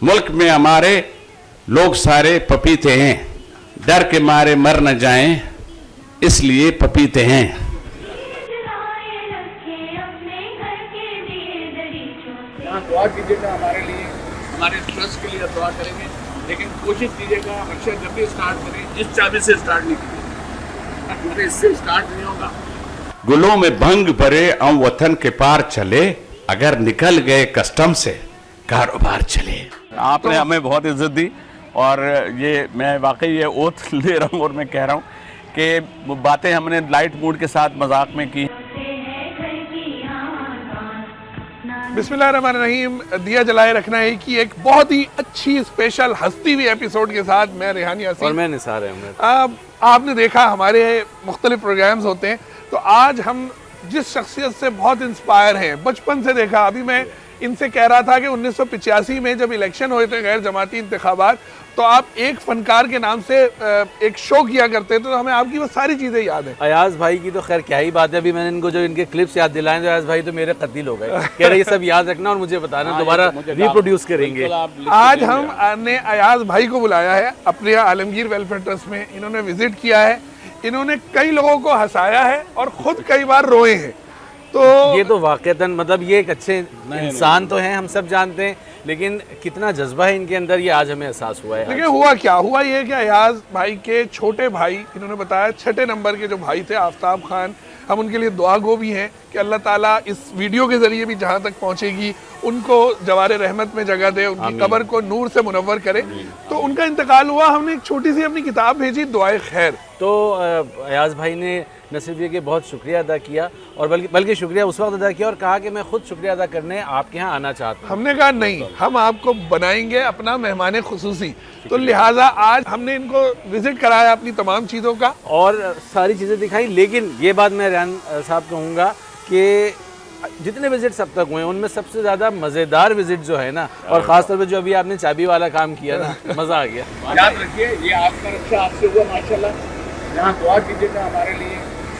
मुल्क में हमारे लोग सारे पपीते हैं, डर के मारे मर न जाएं, इसलिए पपीते हैं। यहाँ दुआ कीजिएगा हमारे लिए, हमारे ट्रस्ट के लिए दुआ करेंगे, लेकिन कोशिश कीजिएगा अक्षर जब भी स्टार्ट करें इस चाबी से स्टार्ट नहीं कीजिएगा, क्योंकि इससे स्टार्ट नहीं होगा। गुलों में भंग भरे हम वतन के पार चले, अगर निकल गए कस्टम से कारोबार चले। आपने हमें बहुत इज्जत दी और ये मैं वाकई ये ओथ ले रहा हूँ और मैं कह रहा हूँ कि बातें हमने लाइट मूड के साथ मजाक में की। बिस्मिल्लाहिर्रहमानिर्रहीम। दिया जलाए रखना है कि एक बहुत ही अच्छी स्पेशल हंसती हुई एपिसोड के साथ मैं रेहान यासीन और मैं निसार अहमद। आपने देखा हमारे मुख्तलिफ प्रोग्राम्स होते हैं, तो आज हम जिस शख्सियत से बहुत इंस्पायर हैं, बचपन से देखा, अभी मैं इनसे कह रहा था कि 1985 में जब इलेक्शन हुए थे गैर जमाती इंतखाबात, तो आप एक फनकार के नाम से एक शो किया करते थे, तो हमें आपकी वो सारी चीज़ें याद हैं। अयाज भाई की तो खैर क्या ही बात है, अभी मैंने इनको जो इनके क्लिप्स याद दिलाए तो अयाज भाई तो मेरे कत्ल हो गए। कह रहे ये सब याद रखना और मुझे बताना, दोबारा रिप्रोड्यूस करेंगे। आज हमने अयाज भाई को बुलाया है अपने आलमगीर वेलफेयर ट्रस्ट में। इन्होंने विजिट किया है, इन्होंने कई लोगों को हंसाया है और खुद कई बार रोए हैं। तो ये तो वाकईतन मतलब ये एक अच्छे इंसान तो हैं, हम सब जानते हैं, लेकिन कितना जज्बा है इनके अंदर ये आज हमें एहसास हुआ है। लेकिन हुआ क्या, हुआ ये कि अयाज भाई के छोटे भाई, इन्होंने बताया 6 नंबर के जो भाई थे आफ्ताब खान, हम उनके लिए दुआ गो भी हैं कि अल्लाह ताला इस वीडियो के ज़रिए भी जहाँ तक पहुँचेगी उनको जवारे रहमत में जगह दे, उनकी कब्र को नूर से मुनव्वर करे। तो उनका इंतकाल हुआ, हमने एक छोटी सी अपनी किताब भेजी दुआए खैर। तो अयाज भाई ने न सिर्फ ये कि बहुत शुक्रिया अदा किया और बल्कि शुक्रिया उस वक्त अदा किया और कहा कि मैं खुद शुक्रिया अदा करने आपके यहाँ आना चाहता हूँ। हमने कहा नहीं, हम आपको बनाएंगे अपना मेहमान खुसूसी, तो लिहाजा आज हमने इनको विजिट कराया अपनी तमाम चीज़ों का और सारी चीज़ें दिखाई। लेकिन ये बात मैं रेहान साहब कहूँगा कि जितने विजिट्स अब तक हुए उनमें सबसे ज़्यादा मज़ेदार विजिट जो है ना, और ख़ासतौर पे जो अभी आपने चाबी वाला काम किया ना, मज़ा आ गया। याद रखिए ये आपका रक्षा आपसे हुआ माशाल्लाह। यहाँ दुआ कीजिएगा हमारे लिए,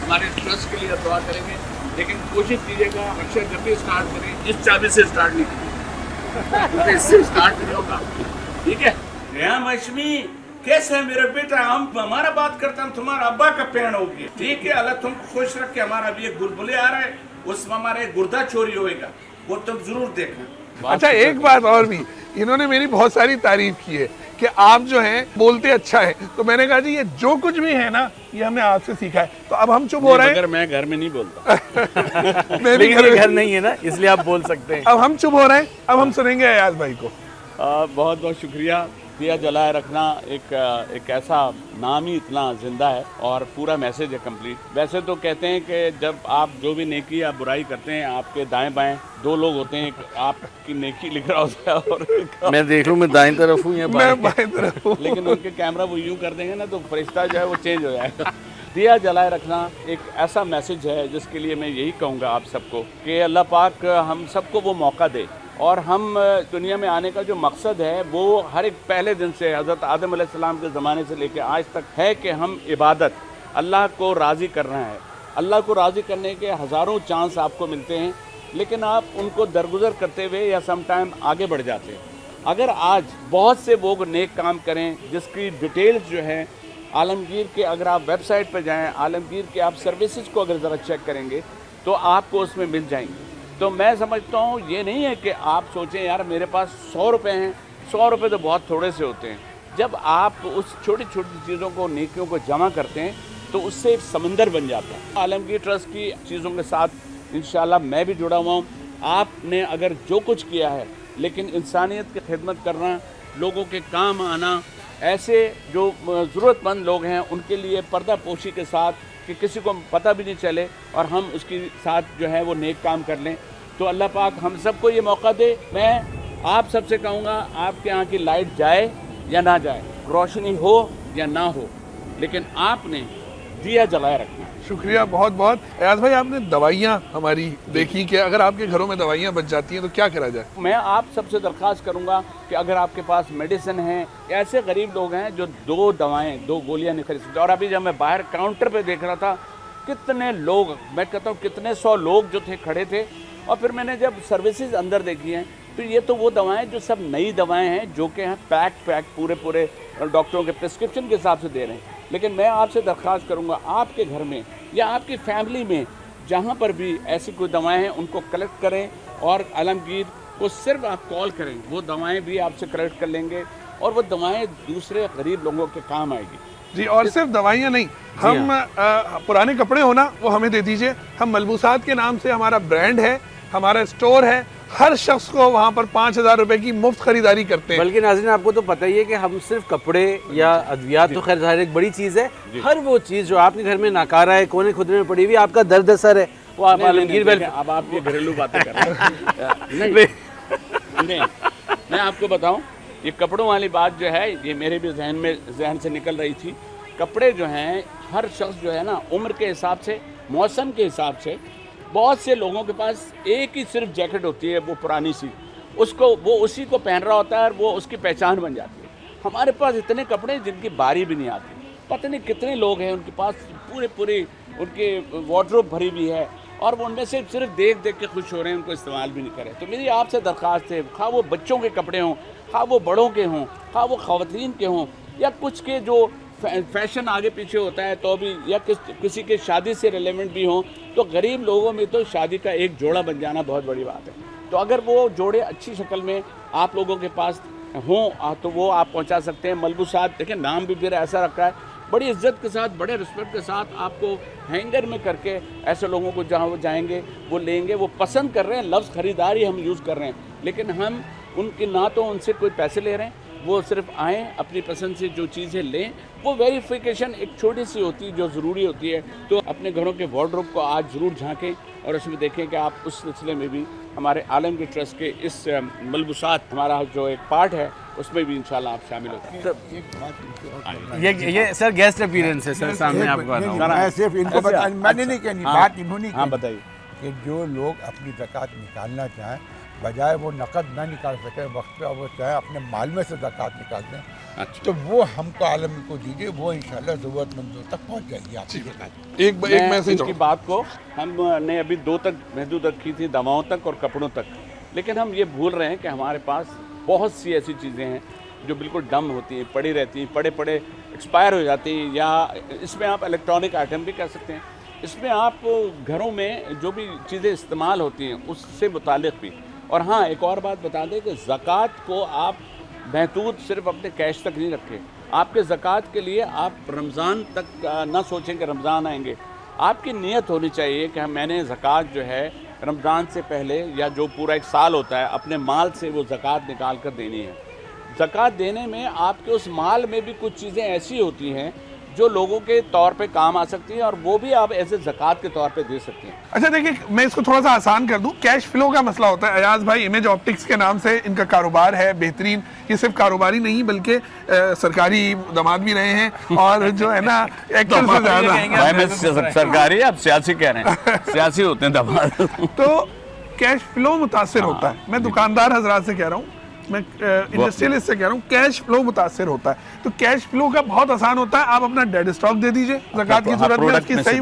हमारे ट्रस्ट के लिए दुआ करेंगे, लेकिन कोशिश कीजिएगा अक्षर जब भी स्टार्ट करें इस चाबी से स्टार्ट नहीं कीजिएगा, क्योंकि इससे स्टार्ट नहीं होगा। ठीक है रेहान मशमी कैसे है मेरा बेटा, हम हमारा बात करते हैं, तुम्हारा अब्बा का पैन हो गया। ठीक है, अल्लाह तुमको खुश रख के। हमारा अभी एक बुलबुले आ रहा है, उसमें हमारा एक गुर्दा चोरी होएगा, वो तुम जरूर देखना। अच्छा, एक बात और भी, इन्होंने मेरी बहुत सारी तारीफ की है कि आप जो हैं बोलते अच्छा है, तो मैंने कहा जी ये जो कुछ भी है ना ये हमने आपसे सीखा है। तो अब हम चुप हो रहे हैं। मगर मैं घर में नहीं बोलता। मैं भी घर नहीं है ना, इसलिए आप बोल सकते हैं। अब हम चुप हो रहे हैं, अब हम सुनेंगे अयाज भाई को। बहुत बहुत शुक्रिया। दिया जलाए रखना एक ऐसा नाम ही इतना जिंदा है और पूरा मैसेज है कंप्लीट। वैसे तो कहते हैं कि जब आप जो भी नेकी या बुराई करते हैं, आपके दाएं बाएं 2 लोग होते हैं, एक आपकी नेकी लिख रहा होता है और मैं देख लूँ मैं दाएं तरफ हूँ या मैं बाएं तरफ हूँ। लेकिन उनके कैमरा वो यूं कर देंगे ना तो फरिश्ता जो है वो चेंज हो जाएगा। दिया जलाए रखना एक ऐसा मैसेज है जिसके लिए मैं यही कहूँगा आप सबको कि अल्लाह पाक हम सबको वो मौका दे, और हम दुनिया में आने का जो मकसद है वो हर एक पहले दिन से हज़रत आदम अलैहिस्सलाम के ज़माने से लेकर आज तक है कि हम इबादत, अल्लाह को राज़ी करना है। अल्लाह को राज़ी करने के हज़ारों चांस आपको मिलते हैं, लेकिन आप उनको दरगुजर करते हुए या सम टाइम आगे बढ़ जाते हैं। अगर आज बहुत से लोग नेक काम करें जिसकी डिटेल्स जो है आलमगीर के, अगर आप वेबसाइट पर जाएँ, आलमगीर के आप सर्विसेज को अगर ज़रा चेक करेंगे तो आपको उसमें मिल जाएंगे। तो मैं समझता हूँ ये नहीं है कि आप सोचें यार मेरे पास 100 रुपये हैं, 100 रुपये तो बहुत थोड़े से होते हैं। जब आप उस छोटी छोटी चीज़ों को, नेकियों को जमा करते हैं तो उससे एक समंदर बन जाता है। आलमगीर ट्रस्ट की चीज़ों के साथ इंशाल्लाह मैं भी जुड़ा हुआ हूँ। आपने अगर जो कुछ किया है, लेकिन इंसानियत की खिदमत करना, लोगों के काम आना, ऐसे जो ज़रूरतमंद लोग हैं उनके लिए पर्दा पोशी के साथ कि किसी को पता भी नहीं चले और हम उसके साथ जो है वो नेक काम कर लें, तो अल्लाह पाक हम सबको ये मौका दे। मैं आप सबसे कहूँगा आपके यहाँ की लाइट जाए या ना जाए, रोशनी हो या ना हो, लेकिन आपने दिया जलाए रखना। शुक्रिया बहुत बहुत। अयाज भाई, आपने दवाइयाँ हमारी देखी कि अगर आपके घरों में दवाइयाँ बच जाती हैं तो क्या करा जाए? मैं आप सबसे दरख्वास्त करूंगा कि अगर आपके पास मेडिसिन है, ऐसे गरीब लोग हैं जो 2 दवाएं, 2 गोलियां नहीं खरीद सकते। और अभी जब मैं बाहर काउंटर पे देख रहा था, कितने लोग, मैं कहता हूँ कितने 100 लोग जो थे खड़े थे, और फिर मैंने जब सर्विसेज अंदर देखी हैं तो ये तो वो दवाएं जो सब नई दवाएं हैं जो कि हैं पैक पूरे डॉक्टरों के प्रिस्क्रिप्शन के हिसाब से दे रहे हैं। लेकिन मैं आपसे दरख्वास्त करूंगा, आपके घर में या आपकी फैमिली में जहां पर भी ऐसी कोई दवाएं हैं उनको कलेक्ट करें और आलमगीर को सिर्फ आप कॉल करें, वो दवाएं भी आपसे कलेक्ट कर लेंगे और वो दवाएं दूसरे गरीब लोगों के काम आएगी। जी, और सिर्फ दवाइयाँ नहीं, हम पुराने कपड़े होना वो हमें दे दीजिए। हम मलबूसात के नाम से हमारा ब्रांड है, हमारा स्टोर है, हर शख्स को वहाँ पर 5,000 रुपए की मुफ्त खरीदारी करते हैं। बल्कि नाज़रीन आपको तो पता ही है कि हम सिर्फ कपड़े या अद्वियात तो खैर ज़ाहिर एक बड़ी चीज़ है, हर वो चीज़ जो आपके घर में नाकारा है, कोने खुदरे में पड़ी हुई, आपका दर्द असर है, वो आप आलमगीर वेल। अब आप ये घरेलू बातें कर रहे हैं। नहीं, मैं आपको बताऊं, ये कपड़ों वाली बात जो है ये मेरे भी जहन से निकल रही थी। कपड़े जो हैं हर शख्स जो है ना उम्र के हिसाब से, मौसम के हिसाब से, बहुत से लोगों के पास एक ही सिर्फ जैकेट होती है, वो पुरानी सी, उसको वो उसी को पहन रहा होता है और वो उसकी पहचान बन जाती है। हमारे पास इतने कपड़े जिनकी बारी भी नहीं आती, पता नहीं कितने लोग हैं उनके पास पूरी उनके वार्डरोब भरी हुई है और वो उनमें से सिर्फ देख के खुश हो रहे हैं, उनको इस्तेमाल भी नहीं करें। तो मेरी आपसे दरख्वास्त है, खा वो बच्चों के कपड़े हों, खा वो बड़ों के हों, खा वो ख़वातीन के हों, या कुछ के जो फैशन आगे पीछे होता है तो भी, या किसी के शादी से रिलेवेंट भी हों, तो गरीब लोगों में तो शादी का एक जोड़ा बन जाना बहुत बड़ी बात है। तो अगर वो जोड़े अच्छी शक्ल में आप लोगों के पास हों तो वो आप पहुंचा सकते हैं। मलबूसात देखिए, नाम भी फिर ऐसा रखा है, बड़ी इज्जत के साथ, बड़े रिस्पेक्ट के साथ आपको हैंगर में करके ऐसे लोगों को जहाँ वो जाएंगे वो लेंगे, वो पसंद कर रहे हैं। लफ्ज़ ख़रीदारी हम यूज़ कर रहे हैं, लेकिन हम उनके ना तो उनसे कोई पैसे ले रहे हैं, वो सिर्फ आएँ अपनी पसंद से जो चीज़ें लें। वो वेरिफिकेशन एक छोटी सी होती है जो ज़रूरी होती है। तो अपने घरों के वार्डरोब को आज ज़रूर झांकें और उसमें देखें कि आप उस सिलसिले में भी हमारे आलमगीर ट्रस्ट के इस मलबूसात हमारा जो एक पार्ट है उसमें भी इंशाल्लाह आप शामिल होते हैं। ये सर गेस्ट अपीयरेंस है सर, सामने आपको मैं सिर्फ इनको बता, मैंने नहीं कहनी, बात इन्होंने की। हाँ बताइए। कि जो लोग अपनी ज़कात निकालना चाहें, बजाय वो नकद ना निकाल सके वक्त पे, वो चाहे अपने माल में से ज़कात निकाल दें, अच्छा, तो वो हमको आलम को दीजिए, वो इंशाल्लाह ज़रूरतमंदों तक पहुंच जाएगी आपकी ज़कात। एक मैसेज इनकी बात को हमने अभी 2 तक महदूद रखी थी, दवाओं तक और कपड़ों तक, लेकिन हम ये भूल रहे हैं कि हमारे पास बहुत सी ऐसी चीज़ें हैं जो बिल्कुल डम होती हैं, पड़ी रहती हैं, पड़े एक्सपायर हो जाती हैं, या इसमें आप इलेक्ट्रॉनिक आइटम भी कह सकते हैं। इसमें आप घरों में जो भी चीज़ें इस्तेमाल होती हैं उससे मुतालिक भी। और हाँ, एक और बात बता दें कि ज़कात को आप महदूद सिर्फ अपने कैश तक नहीं रखें। आपके ज़कात के लिए आप रमज़ान तक ना सोचें कि रमज़ान आएंगे। आपकी नीयत होनी चाहिए कि मैंने ज़कात जो है रमज़ान से पहले या जो पूरा एक साल होता है अपने माल से वो ज़कात निकाल कर देनी है। ज़कात देने में आपके उस माल में भी कुछ चीज़ें ऐसी होती हैं जो लोगों के तौर पे काम आ सकती हैं और वो भी आप ऐसे ज़कात के तौर पे दे सकते हैं। अच्छा देखिए, मैं इसको थोड़ा सा आसान कर दूं। कैश फ्लो का मसला होता है। अयाज भाई इमेज ऑप्टिक्स के नाम से इनका कारोबार है बेहतरीन। ये सिर्फ कारोबारी नहीं बल्कि सरकारी दामाद भी रहे हैं और जो है ना एक्टर से ज्यादा सरकारी, आप सियासी कह रहे हैं, सियासी होते हैं दामाद। तो कैश फ्लो मुतासिर होता है। मैं दुकानदार हजरात से कह रहा हूँ, मैं इंडस्ट्रियलिस्ट से कह रहा हूँ, कैश फ्लो मुतासिर होता है। तो कैश फ्लो का बहुत आसान होता है। आप अपना डेड स्टॉक दे दीजिए, ज़कात की सूरत में उसकी सही,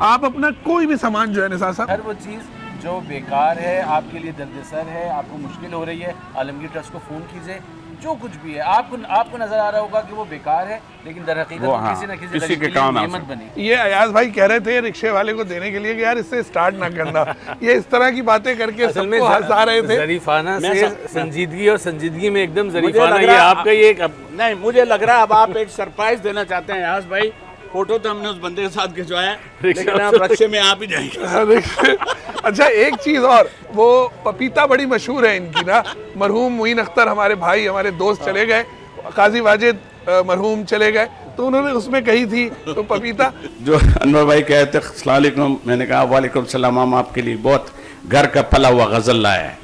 आप अपना कोई भी सामान जो है निसार साहब, हर वो चीज़ जो बेकार है, आपके लिए दर्द-ए-सर है, आपको मुश्किल हो रही है, आलमगीर ट्रस्ट को फ़ोन कीजिए। जो कुछ भी है आपको नजर आ रहा होगा कि वो बेकार है, लेकिन दर हकीकत किसी न किसी के काम नेमत बनी। ये अयाज भाई कह रहे थे रिक्शे वाले को देने के लिए कि यार इससे स्टार्ट ना करना। ये इस तरह की बातें करके सबको हंसा रहे थे। जरीफाना से संजीदगी, और संजीदगी में एकदम जरीफाना, ये आपका ये नहीं, मुझे लग रहा है अब आप एक सरप्राइज देना चाहते हैं अयाज भाई। फोटो तो हमने उस बंदे के साथ खिंचवाया, लेकिन आप रिक्शे में आप ही जाएंगे। अच्छा एक चीज और, वो पपीता बड़ी मशहूर है इनकी ना। मरहूम मुइन अख्तर हमारे भाई, हमारे दोस्त चले गए, काजी वाजिद मरहूम चले गए, तो उन्होंने उसमें कही थी तो पपीता जो अनवर भाई कहते अस्सलाम वालेकुम, मैंने कहा वालेकुम सलाम, हम आपके लिए बहुत घर का पला हुआ गज़ल लाया है।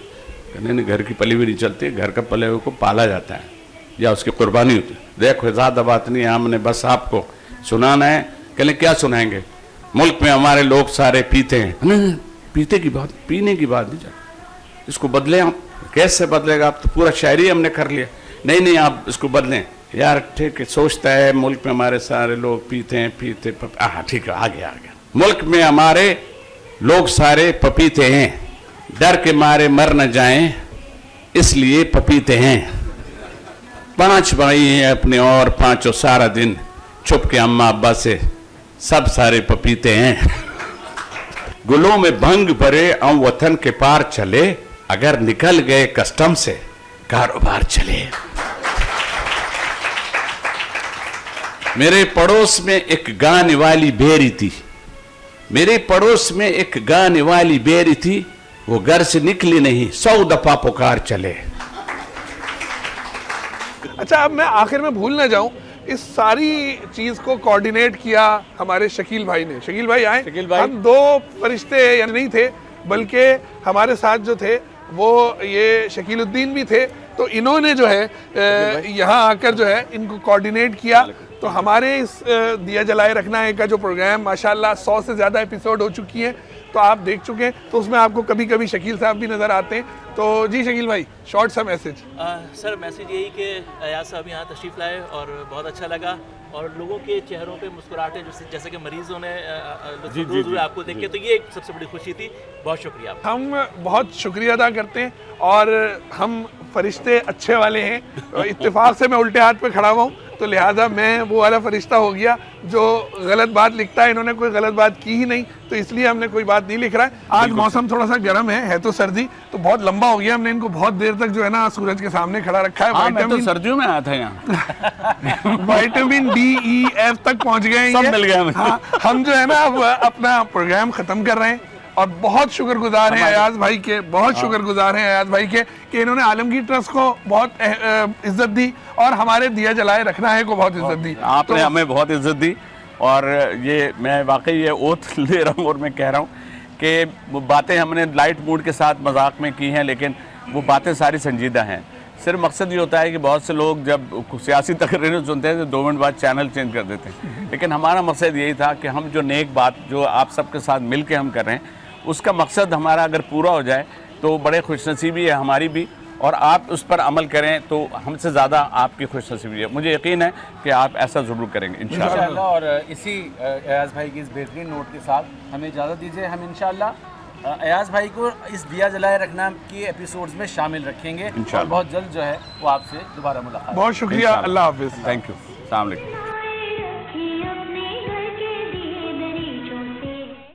नहीं, घर की पली हुई नहीं चलती, घर का पले हुए को पाला जाता है या उसकी कुर्बानी होती है। देखो ज़्यादा बात नहीं है, हमने बस आपको सुनाना है। कहले क्या सुनाएंगे? मुल्क में हमारे लोग सारे पीते हैं। नहीं, पीते की बात, पीने की बात नहीं जाती, इसको बदलें आप। कैसे बदलेगा? आप तो पूरा शायरी हमने कर लिया। नहीं, आप इसको बदलें यार। ठीक है, सोचता है मुल्क में हमारे सारे लोग पीते हैं, हाँ ठीक है, आ गया। मुल्क में हमारे लोग सारे पपीते हैं, डर के मारे मर न जाएं, इसलिए पपीते हैं। 5 भाई हैं अपने और पांचों सारा दिन छुप के अम्मा अब्बा से सब सारे पपीते हैं। गुलों में भंग भरे हम वतन के पार चले, अगर निकल गए कस्टम से कारोबार चले। मेरे पड़ोस में एक गाने वाली बेरी थी, मेरे पड़ोस में एक गाने वाली बेरी थी, वो घर से निकली नहीं 100 दफा पुकार चले। अच्छा, अब मैं आखिर में भूल ना जाऊं, इस सारी चीज को कोऑर्डिनेट किया हमारे शकील भाई ने। शकील भाई आए। शकील भाई। हम 2 फरिश्ते या नहीं थे, बल्कि हमारे साथ जो थे वो ये शकीलुद्दीन भी थे। तो इन्होंने जो है यहाँ आकर जो है इनको कोऑर्डिनेट किया। तो हमारे इस दिया जलाए रखना है का जो प्रोग्राम माशाल्लाह 100 से ज़्यादा एपिसोड हो चुकी हैं, तो आप देख चुके हैं। तो उसमें आपको कभी कभी शकील साहब भी नज़र आते हैं। तो जी शकील भाई, शॉर्ट सा मैसेज। सर मैसेज यही कि अयाज साहब यहाँ तशरीफ़ लाए और बहुत अच्छा लगा, और लोगों के चेहरों पे मुस्कुराहटें जैसे कि मरीजों ने लुत्फ़ हुए आपको देख के, तो ये एक सबसे बड़ी खुशी थी। बहुत शुक्रिया आपका। हम बहुत शुक्रिया अदा करते हैं, और हम फरिश्ते अच्छे वाले हैं। इत्तेफाक से मैं उल्टे हाथ पे खड़ा हुआ हूँ, तो लिहाजा मैं वो वाला फरिश्ता हो गया जो गलत बात लिखता है। इन्होंने कोई गलत बात की ही नहीं, तो इसलिए हमने कोई बात नहीं लिख रहा है। आज मौसम थोड़ा सा गर्म है तो सर्दी, तो बहुत लंबा हो गया। हमने इनको बहुत देर तक जो है ना सूरज के सामने खड़ा रखा है। मैं तो सर्दियों में आया था यहाँ। विटामिन D-E-F तक पहुंच गए हैं, सब मिल गया हमें। हाँ, हम जो है ना अब अपना प्रोग्राम खत्म कर रहे हैं, और बहुत शुक्रगुजार हैं अयाज भाई के, बहुत शुक्रगुजार हैं अयाज भाई के कि इन्होंने आलमगीर ट्रस्ट को बहुत इज्जत दी और हमारे दिया जलाए रखना है को बहुत इज्जत दी। आपने हमें बहुत इज्जत दी, और ये मैं वाकई ये ओथ ले रहा हूँ और मैं कह रहा हूँ कि वो बातें हमने लाइट मूड के साथ मजाक में की हैं, लेकिन वो बातें सारी संजीदा हैं। सिर्फ मकसद ये होता है कि बहुत से लोग जब सियासी तकरीरें सुनते हैं तो 2 मिनट बाद चैनल चेंज कर देते हैं, लेकिन हमारा मकसद यही था कि हम जो नेक बात जो आप सबके साथ मिल के हम कर रहे हैं, उसका मकसद हमारा अगर पूरा हो जाए तो बड़े खुशनसीबी है हमारी भी, और आप उस पर अमल करें तो हमसे ज़्यादा आपकी खुशनसीबी है। मुझे यकीन है कि आप ऐसा ज़रूर करेंगे इंशाअल्लाह। और इसी अयाज भाई की इस बेहतरीन नोट के साथ हमें इजाज़त दीजिए। हम इंशाअल्लाह अयाज भाई को इस दिया जलाए रखना की एपिसोड्स में शामिल रखेंगे, और बहुत जल्द जो है वो आपसे दोबारा मुलाकात। बहुत शुक्रिया, अल्लाह हाफिज़। थैंक यू, अस्सलाम वालेकुम।